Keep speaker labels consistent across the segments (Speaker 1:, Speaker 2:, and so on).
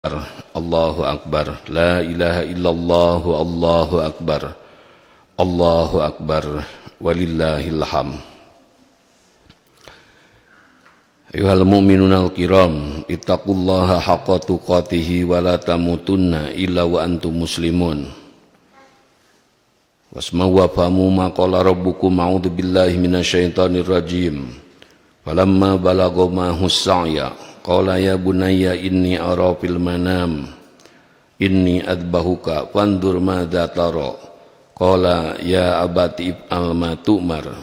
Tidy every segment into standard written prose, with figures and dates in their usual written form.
Speaker 1: Allahu Akbar, la ilaha illallah, Allahu Akbar, Allahu Akbar, walillahil hamd. Ayuhal mu'minuna al-kiram, ittaqullaha haqqa tuqatih wa la tamutunna illa wa antum muslimun. Wasma'u wa fahamu ma qala rabbukum a'udzu billahi minasyaitonir rajim. Falamma balagha ma'hus sa'ya qala ya bunayya inni ara fil manam inni adbahuka fandur madza tara qala ya abati if'al ma tu'mar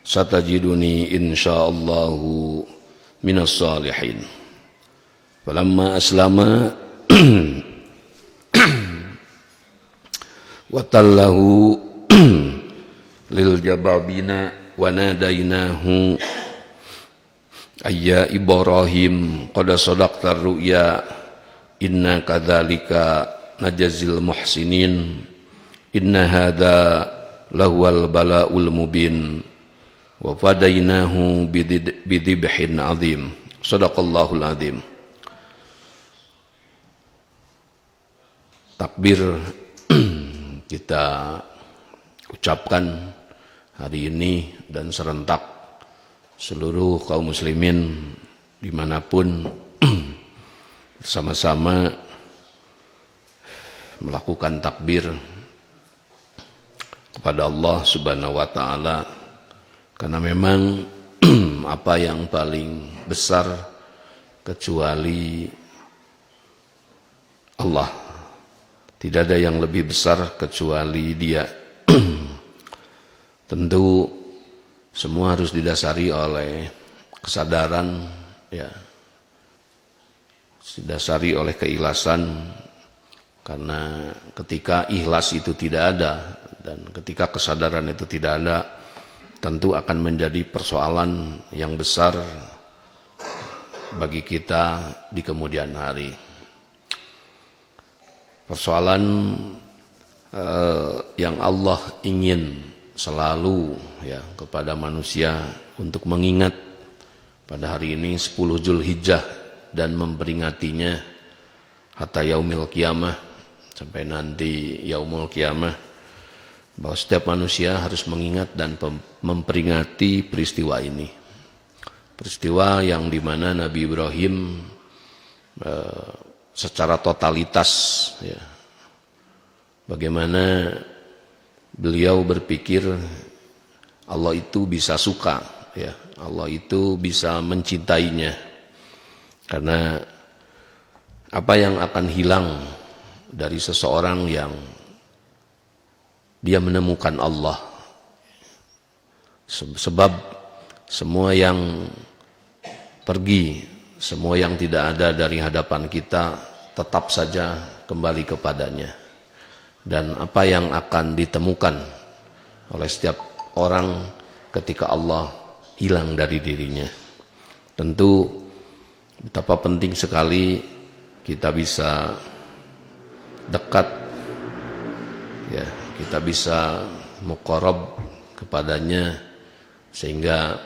Speaker 1: satajiduni insyaallahu minas salihin. Falamma aslama wa tallahu lil jababina wa nadainahu ayya Ibrahim qad sadaqta ru'ya inna kadzalika najzil muhsinin inna hadza lahuwal balaul mubin wa fadainahu bidhibhin azim. Shadaqallahul azim. Takbir kita ucapkan hari ini dan serentak seluruh kaum muslimin dimanapun bersama-sama melakukan takbir kepada Allah Subhanahu wa ta'ala, karena memang apa yang paling besar kecuali Allah, tidak ada yang lebih besar kecuali Dia. Tentu semua harus didasari oleh kesadaran, ya, didasari oleh keikhlasan, karena ketika ikhlas itu tidak ada dan ketika kesadaran itu tidak ada, tentu akan menjadi persoalan yang besar bagi kita di kemudian hari. Persoalan yang Allah ingin selalu, ya, kepada manusia untuk mengingat pada hari ini 10 Zulhijjah dan memperingatinya hatta yaumil qiyamah, sampai nanti yaumul qiyamah, bahwa setiap manusia harus mengingat dan memperingati peristiwa ini. Peristiwa yang dimana Nabi Ibrahim secara totalitas, ya, bagaimana beliau berpikir Allah itu bisa suka, ya, Allah itu bisa mencintainya, karena apa yang akan hilang dari seseorang yang dia menemukan Allah? Sebab semua yang pergi, semua yang tidak ada dari hadapan kita tetap saja kembali kepadanya. Dan apa yang akan ditemukan oleh setiap orang ketika Allah hilang dari dirinya? Tentu betapa penting sekali kita bisa dekat, ya, kita bisa muqarrab kepadanya, sehingga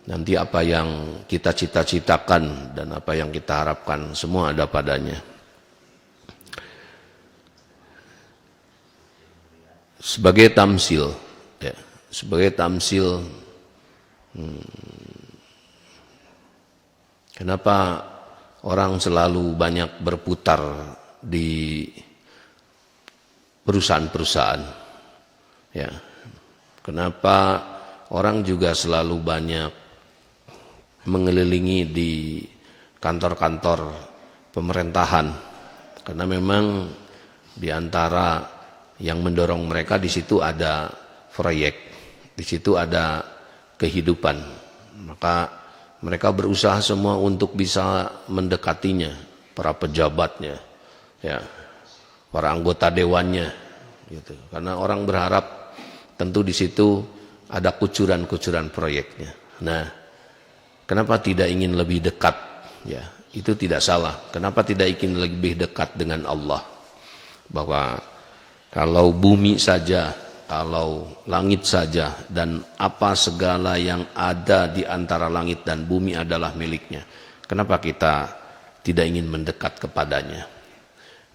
Speaker 1: nanti apa yang kita cita-citakan dan apa yang kita harapkan semua ada padanya. Sebagai tamsil, ya, sebagai tamsil, kenapa orang selalu banyak berputar di perusahaan-perusahaan, ya, kenapa orang juga selalu banyak mengelilingi di kantor-kantor pemerintahan, karena memang di antara yang mendorong mereka di situ ada proyek, di situ ada kehidupan, maka mereka berusaha semua untuk bisa mendekatinya, para pejabatnya, ya, para anggota dewannya, gitu. Karena orang berharap tentu di situ ada kucuran-kucuran proyeknya. Nah, kenapa tidak ingin lebih dekat? Ya, itu tidak salah. Kenapa tidak ingin lebih dekat dengan Allah? Bahwa kalau bumi saja, kalau langit saja, dan apa segala yang ada di antara langit dan bumi adalah miliknya, kenapa kita tidak ingin mendekat kepadanya.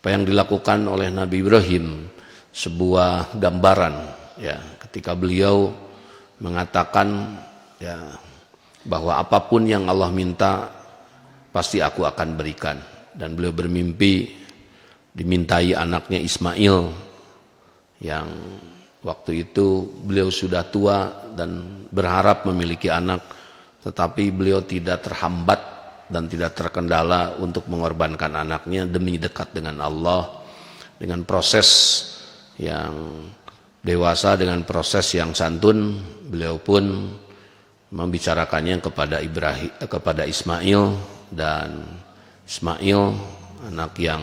Speaker 1: Apa yang dilakukan oleh Nabi Ibrahim sebuah gambaran ya, ketika beliau mengatakan ya bahwa apapun yang Allah minta pasti aku akan berikan, dan beliau bermimpi dimintai anaknya Ismail yang waktu itu beliau sudah tua dan berharap memiliki anak, tetapi beliau tidak terhambat dan tidak terkendala untuk mengorbankan anaknya demi dekat dengan Allah, dengan proses yang dewasa, dengan proses yang santun. Beliau pun membicarakannya kepada Ismail, dan Ismail anak yang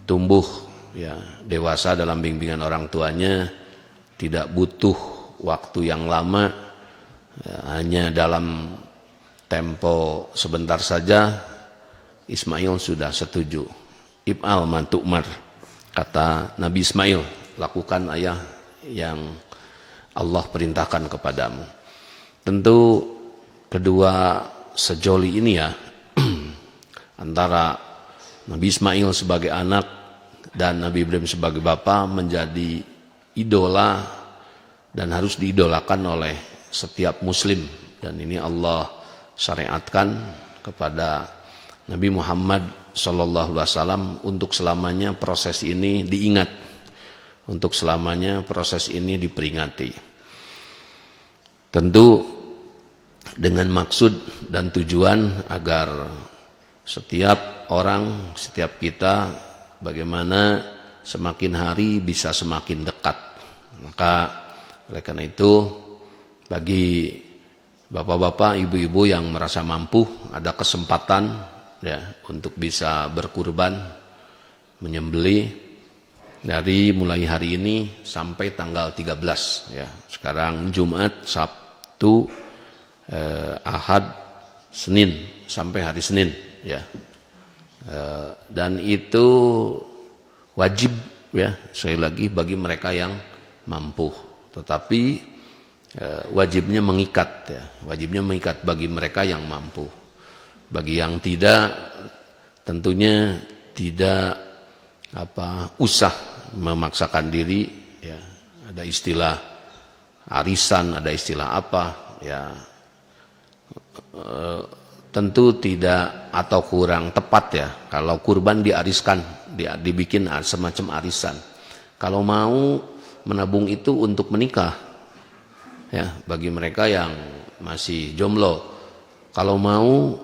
Speaker 1: tumbuh ya dewasa dalam bimbingan orang tuanya, tidak butuh waktu yang lama ya, hanya dalam tempo sebentar saja Ismail sudah setuju. If'al ma tu'mar, kata Nabi Ismail, lakukan ayah yang Allah perintahkan kepadamu. Tentu kedua sejoli ini ya antara Nabi Ismail sebagai anak dan Nabi Ibrahim sebagai bapa menjadi idola dan harus diidolakan oleh setiap muslim, dan ini Allah syariatkan kepada Nabi Muhammad SAW untuk selamanya proses ini diingat, untuk selamanya proses ini diperingati. Tentu dengan maksud dan tujuan agar setiap orang, setiap kita bagaimana semakin hari bisa semakin dekat. Maka oleh karena itu bagi bapak-bapak, ibu-ibu yang merasa mampu, ada kesempatan ya untuk bisa berkurban, menyembelih dari mulai hari ini sampai tanggal 13 ya. Sekarang Jumat, Sabtu, Ahad, Senin sampai hari Senin ya. Dan itu wajib ya, sekali lagi bagi mereka yang mampu, tetapi wajibnya mengikat ya, wajibnya mengikat bagi mereka yang mampu. Bagi yang tidak, tentunya tidak usah memaksakan diri ya. Ada istilah arisan, ada istilah apa ya, tentu tidak atau kurang tepat ya kalau kurban diariskan, dibikin semacam arisan. Kalau mau menabung itu untuk menikah ya, bagi mereka yang masih jomblo. Kalau mau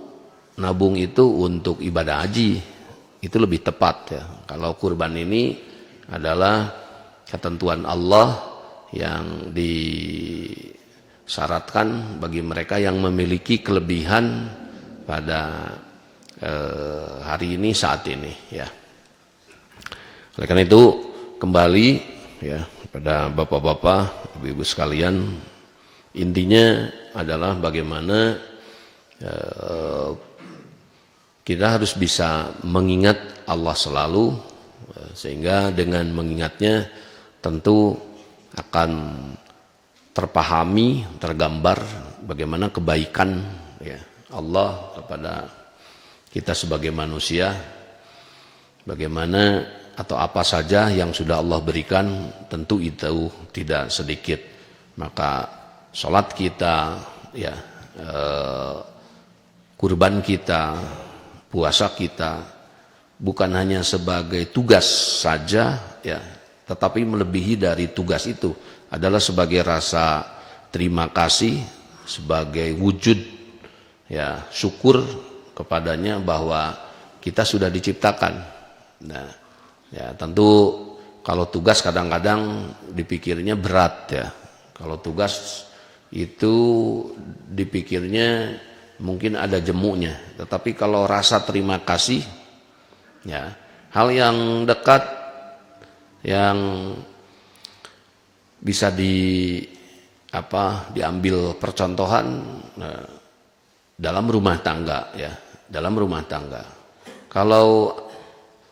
Speaker 1: nabung itu untuk ibadah haji, itu lebih tepat ya. Kalau kurban ini adalah ketentuan Allah yang disyaratkan bagi mereka yang memiliki kelebihan pada hari ini, saat ini ya. Oleh karena itu kembali ya pada bapak-bapak, ibu-ibu sekalian, intinya adalah bagaimana kita harus bisa mengingat Allah selalu, sehingga dengan mengingatnya tentu akan terpahami, tergambar bagaimana kebaikan ya Allah kepada kita sebagai manusia, bagaimana atau apa saja yang sudah Allah berikan, tentu itu tidak sedikit. Maka sholat kita ya, kurban kita, puasa kita bukan hanya sebagai tugas saja ya, tetapi melebihi dari tugas itu adalah sebagai rasa terima kasih, sebagai wujud ya syukur kepadanya bahwa kita sudah diciptakan. Nah, ya tentu kalau tugas kadang-kadang dipikirnya berat ya. Kalau tugas itu dipikirnya mungkin ada jemuknya, tetapi kalau rasa terima kasih ya, hal yang dekat yang bisa diambil percontohan dalam rumah tangga ya, dalam rumah tangga. Kalau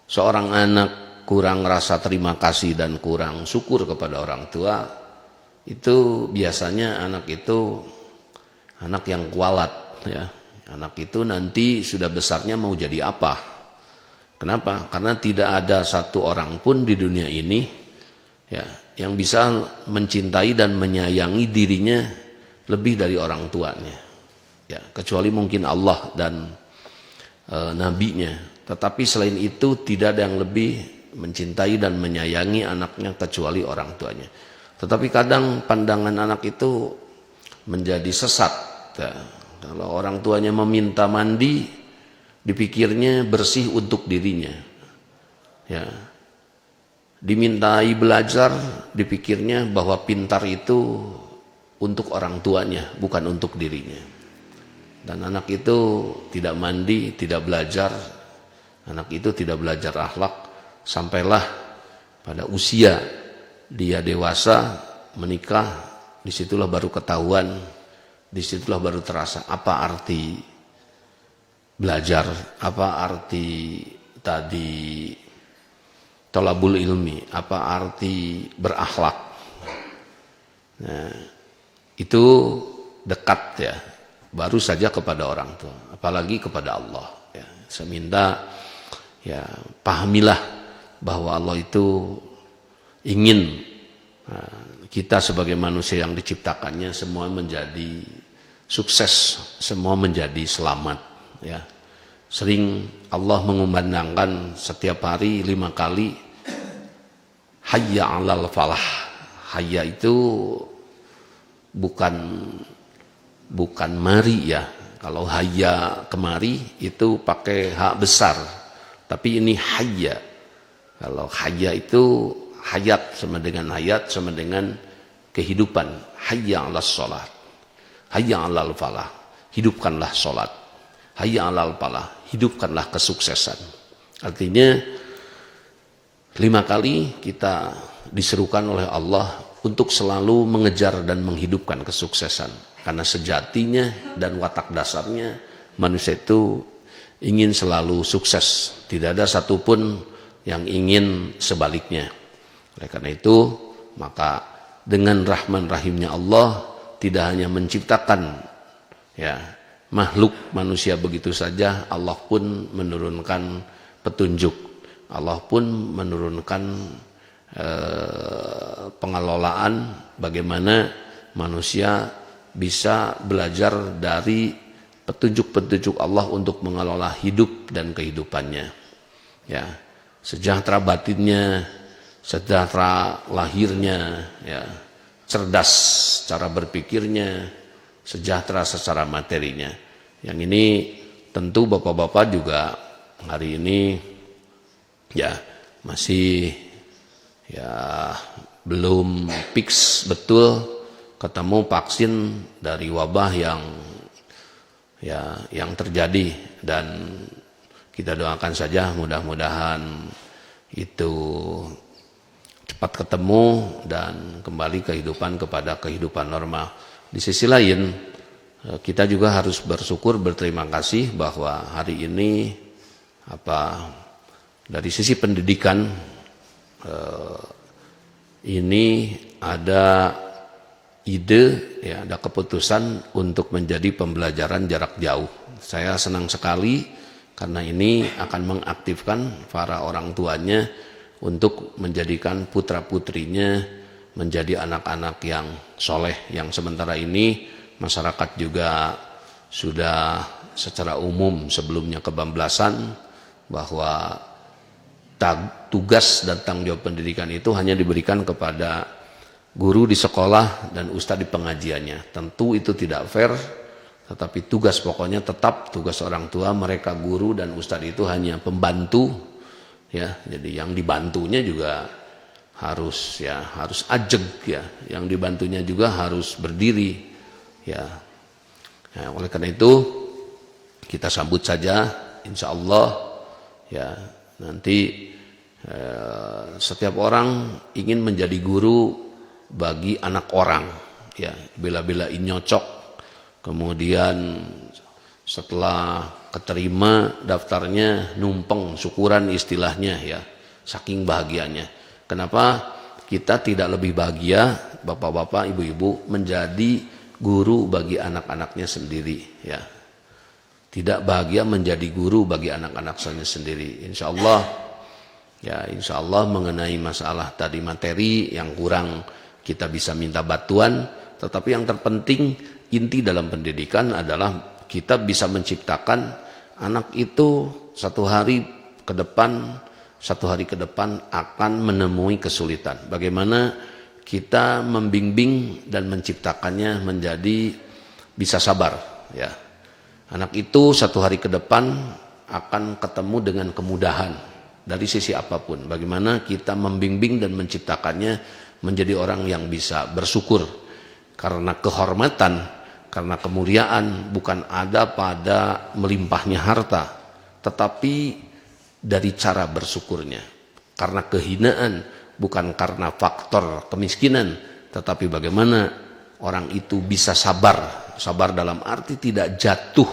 Speaker 1: seorang anak kurang rasa terima kasih dan kurang syukur kepada orang tua, itu biasanya anak itu anak yang kualat ya, Anak itu nanti sudah besarnya mau jadi apa? Kenapa? Karena tidak ada satu orang pun di dunia ini ya yang bisa mencintai dan menyayangi dirinya lebih dari orang tuanya. Ya, kecuali mungkin Allah dan nabinya. Tetapi selain itu tidak ada yang lebih mencintai dan menyayangi anaknya kecuali orang tuanya. Tetapi kadang pandangan anak itu menjadi sesat. Ya, kalau orang tuanya meminta mandi, dipikirnya bersih untuk dirinya. Ya. Dimintai belajar, dipikirnya bahwa pintar itu untuk orang tuanya, bukan untuk dirinya. Dan anak itu tidak mandi, tidak belajar. Anak itu tidak belajar akhlak, sampailah pada usia dia dewasa, menikah, disitulah baru ketahuan, disitulah baru terasa apa arti belajar, apa arti tadi tolabul ilmi, apa arti berakhlak. Nah, itu dekat ya, baru saja kepada orang tua, apalagi kepada Allah. Ya, saya minta ya pahamilah bahwa Allah itu ingin kita sebagai manusia yang diciptakannya semua menjadi sukses, semua menjadi selamat. Ya, sering Allah mengumandangkan setiap hari 5 kali hayya 'alal falah. Hayya itu bukan mari ya. Kalau hayya kemari itu pakai hak besar. Tapi ini hayya. Kalau hayya itu hayat sama dengan hayat sama dengan kehidupan. Hayya 'alas shalah. Hayya 'alal falah. Hidupkanlah salat. Hayya 'alal falah. Hidupkanlah kesuksesan. Artinya 5 kali kita diserukan oleh Allah untuk selalu mengejar dan menghidupkan kesuksesan. Karena sejatinya dan watak dasarnya manusia itu ingin selalu sukses. Tidak ada satupun yang ingin sebaliknya. Oleh karena itu, maka dengan rahman rahimnya Allah tidak hanya menciptakan ya makhluk manusia begitu saja, Allah pun menurunkan petunjuk. Allah pun menurunkan pengelolaan bagaimana manusia bisa belajar dari petunjuk-petunjuk Allah untuk mengelola hidup dan kehidupannya. Ya, sejahtera batinnya, sejahtera lahirnya, ya, cerdas cara berpikirnya, sejahtera secara materinya. Yang ini tentu bapak-bapak juga hari ini ya masih ya belum fix betul ketemu vaksin dari wabah yang terjadi, dan kita doakan saja mudah-mudahan itu cepat ketemu dan kembali kepada kehidupan normal. Di sisi lain kita juga harus bersyukur, berterima kasih bahwa hari ini dari sisi pendidikan ini ada ide, ya, ada keputusan untuk menjadi pembelajaran jarak jauh. Saya senang sekali karena ini akan mengaktifkan para orang tuanya untuk menjadikan putra-putrinya menjadi anak-anak yang soleh, yang sementara ini masyarakat juga sudah secara umum sebelumnya kebablasan bahwa tugas dan tanggung jawab pendidikan itu hanya diberikan kepada guru di sekolah dan ustadz di pengajiannya. Tentu itu tidak fair, tetapi tugas pokoknya tetap tugas orang tua. Mereka guru dan ustadz itu hanya pembantu, ya. Jadi yang dibantunya juga harus ajeg, ya. Yang dibantunya juga harus berdiri, ya. Nah, oleh karena itu kita sambut saja, insya Allah, ya, nanti setiap orang ingin menjadi guru bagi anak orang, ya, bela-belain nyocok, kemudian setelah keterima daftarnya numpeng syukuran istilahnya, ya, saking bahagianya. Kenapa kita tidak lebih bahagia bapak-bapak, ibu-ibu menjadi guru bagi anak-anaknya sendiri, ya. tidak bahagia menjadi guru bagi anak-anak saya sendiri. Insya Allah mengenai masalah tadi materi yang kurang kita bisa minta bantuan, tetapi yang terpenting inti dalam pendidikan adalah kita bisa menciptakan anak itu satu hari ke depan akan menemui kesulitan. Bagaimana kita membimbing dan menciptakannya menjadi bisa sabar, ya. Anak itu satu hari ke depan akan ketemu dengan kemudahan dari sisi apapun. Bagaimana kita membimbing dan menciptakannya menjadi orang yang bisa bersyukur. Karena kehormatan, karena kemuliaan bukan ada pada melimpahnya harta, tetapi dari cara bersyukurnya. Karena kehinaan bukan karena faktor kemiskinan, tetapi bagaimana orang itu bisa sabar. Sabar dalam arti tidak jatuh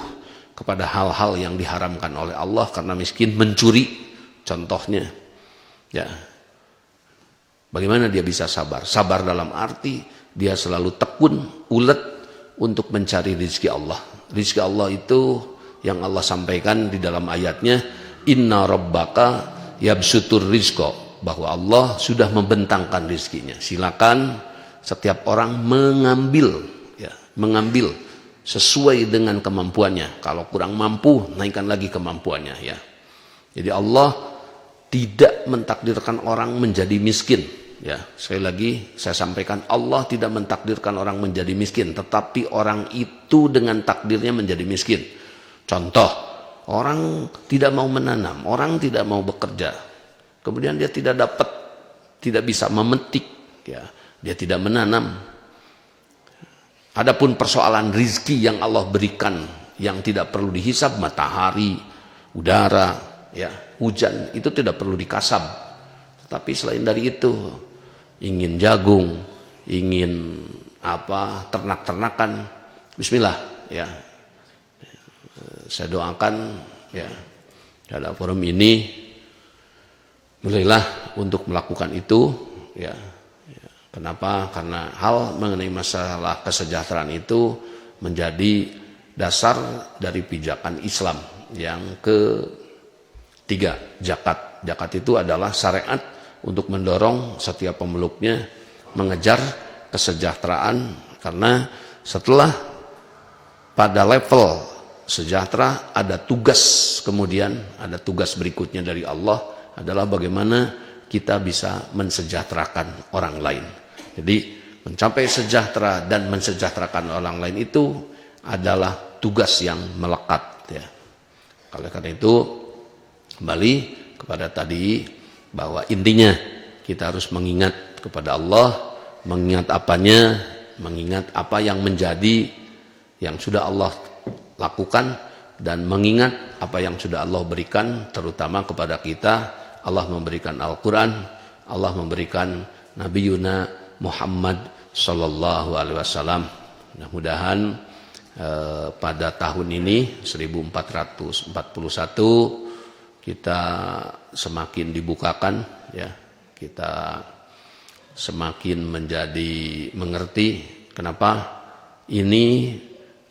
Speaker 1: kepada hal-hal yang diharamkan oleh Allah karena miskin, mencuri contohnya. Ya. Bagaimana dia bisa sabar? Sabar dalam arti dia selalu tekun, ulet untuk mencari rezeki Allah. Rezeki Allah itu yang Allah sampaikan di dalam ayatnya, Inna rabbaka yabsutur rizqa, bahwa Allah sudah membentangkan rezekinya. Silakan setiap orang mengambil sesuai dengan kemampuannya. Kalau kurang mampu, naikkan lagi kemampuannya, ya. Jadi Allah tidak mentakdirkan orang menjadi miskin, ya. Sekali lagi saya sampaikan, Allah tidak mentakdirkan orang menjadi miskin, tetapi orang itu dengan takdirnya menjadi miskin. Contoh, orang tidak mau menanam, orang tidak mau bekerja, kemudian dia tidak bisa memetik, ya. Dia tidak menanam. Adapun persoalan rizki yang Allah berikan yang tidak perlu dihisab, matahari, udara, ya, hujan, itu tidak perlu dikasab. Tetapi selain dari itu, ingin jagung, ingin ternak-ternakan, bismillah, ya. Saya doakan, ya, pada forum ini mulailah untuk melakukan itu, ya. Kenapa? Karena hal mengenai masalah kesejahteraan itu menjadi dasar dari pijakan Islam. Yang ketiga, zakat. Zakat itu adalah syariat untuk mendorong setiap pemeluknya mengejar kesejahteraan, karena setelah pada level sejahtera ada tugas, kemudian ada tugas berikutnya dari Allah adalah bagaimana kita bisa mensejahterakan orang lain. Jadi mencapai sejahtera dan mensejahterakan orang lain itu adalah tugas yang melekat, ya. Oleh karena itu kembali kepada tadi bahwa intinya kita harus mengingat kepada Allah, mengingat apanya, mengingat apa yang menjadi yang sudah Allah lakukan, dan mengingat apa yang sudah Allah berikan terutama kepada kita. Allah memberikan Al-Quran, Allah memberikan Nabi Yuna Muhammad Sallallahu Alaihi Wasallam. Mudah-mudahan pada tahun ini 1441 kita semakin dibukakan, ya, kita semakin menjadi mengerti kenapa ini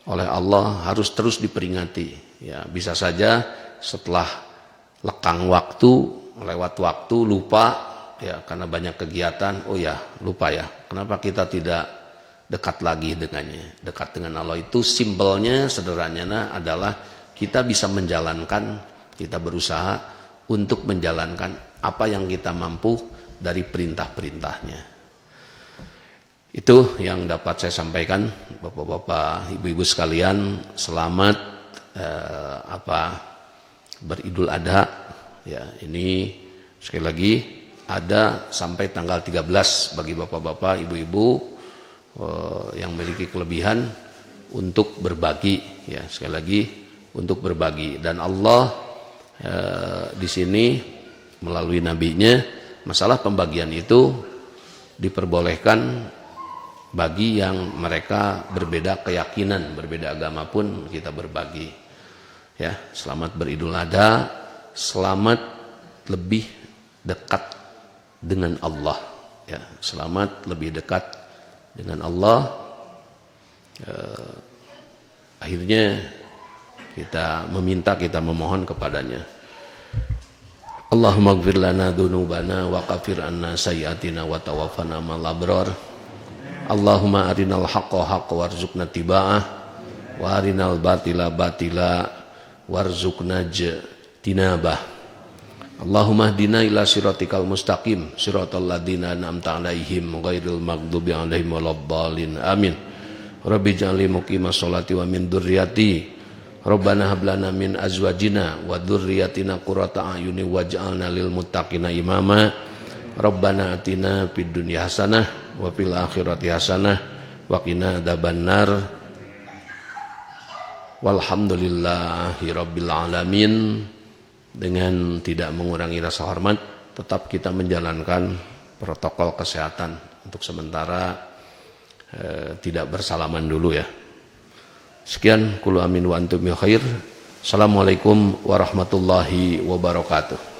Speaker 1: oleh Allah harus terus diperingati, ya. Bisa saja setelah lekang waktu, lewat waktu, lupa, ya, karena banyak kegiatan, oh ya, lupa, ya. Kenapa kita tidak dekat lagi dengannya? Dekat dengan Allah itu simpelnya, sederhananya adalah kita bisa menjalankan, kita berusaha untuk menjalankan apa yang kita mampu dari perintah-perintahnya. Itu yang dapat saya sampaikan, Bapak-bapak, Ibu-ibu sekalian. Selamat beridul adha, ya. Ini sekali lagi ada sampai tanggal 13 bagi bapak-bapak, ibu-ibu yang memiliki kelebihan untuk berbagi, ya. Sekali lagi untuk berbagi, dan Allah di sini melalui nabinya, masalah pembagian itu diperbolehkan bagi yang mereka berbeda keyakinan, berbeda agama pun kita berbagi, ya. Selamat beridul adha, selamat lebih dekat dengan Allah, ya. Selamat lebih dekat dengan Allah. Akhirnya Kita meminta, kita memohon kepadanya. Allahumma ighfir lana dzunubana wa kaffir anna sayyi'atina wa tawaffana ma'al abrar. Allahumma arinal haqqa haqqan warzuqna tiba'ah wa arinal batila batila warzuqna tinabah. Allahumma hdina ila siratikal mustaqim siratal ladzina an'amta 'alaihim ghairil maghdubi 'alaihim waladdallin. Amin. Rabbi ij'alni muqimas sholati wa min dzurriyyati. Rabbana hab lana min azwajina wa dzurriyyatina qurrata a'yuni waj'alna lil muttaqina imama. Rabbana atina fid dunya hasanah wa fil akhirati hasanah wa qina adzabannar. Walhamdulillahi rabbil alamin. Dengan tidak mengurangi rasa hormat, tetap kita menjalankan protokol kesehatan untuk sementara tidak bersalaman dulu ya. Sekian, kullu amin wa antum bi khair. Assalamualaikum warahmatullahi wabarakatuh.